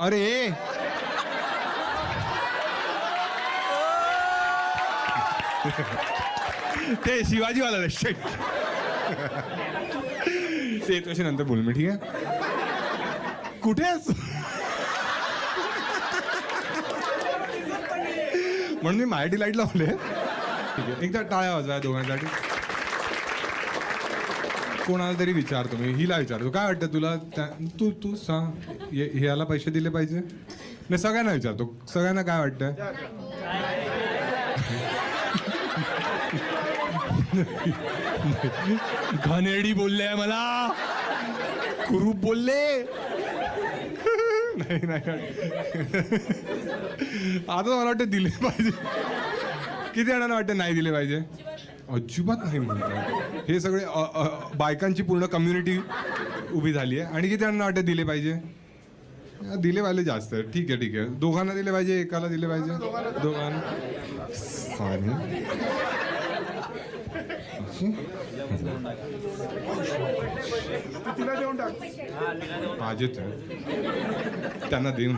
अरे ते शिवाजीवाला शेट ते तुझ्या नंतर बोल मी, ठीक आहे? कुठे आहेस? म्हणून मी माहिती लाईट लावले. ठीक आहे, एकदा टाळ्या वाजवा दोघांसाठी. कोणाला तरी विचारतो मी, हिला विचारतो काय वाटतं तुला? तू तू सांग, ह्याला पैसे दिले पाहिजे? नाही, सगळ्यांना विचारतो, सगळ्यांना काय वाटतं? घाणेरडी बोलले मला, कुरूप बोलले. नाही नाही, आता मला वाटतं दिले पाहिजे. किती जणांना वाटतं नाही दिले पाहिजे? अजिबात नाही म्हणतात. हे सगळे बायकांची पूर्ण कम्युनिटी उभी झाली आहे. आणि किती जणांना वाटतं दिले पाहिजे? दिले पाहिजे जास्त. ठीक आहे ठीक आहे, दोघांना दिले पाहिजे, एकाला दिले पाहिजे, दोघांना. माझेच त्यांना देऊन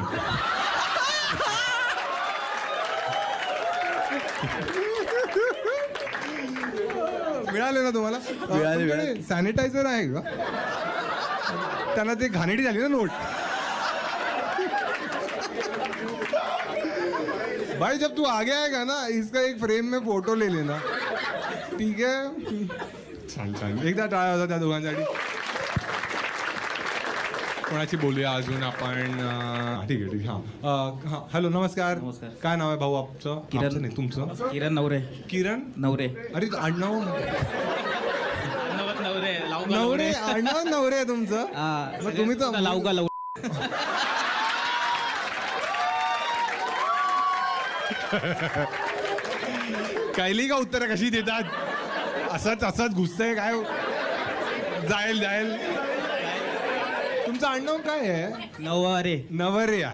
मिळाले ना तुम्हाला? मिळाले. सॅनिटायझर आहे का? त्यांना ते घाणेरडी झाली ना नोट. भाई जब तू आगे आएगा ना, इसका एक फ्रेम में फोटो ले लेना, ठीक आहे? छान छान, एकदा टाळा होता त्या दोघांसाठी. कोणाची बोलूया अजून आपण? ठीक आहे ठीक आहे. हां हां, हॅलो नमस्कार. नमस्कार. काय नाव आहे भाऊ आपचं? किरण. आमचं नाही, तुमचं? किरण नवरे. किरण नवरे. अरे आडनाव नवरे नवरे, आडनाव नवरे आहे तुमचं? मग तुम्ही तर लावू का लावू. कैली का उत्तरं कशी देतात? असंच असंच घुसतंय काय? जाईल जाईल. तुमचं आडनाव काय आहे? नवरे. नवरे.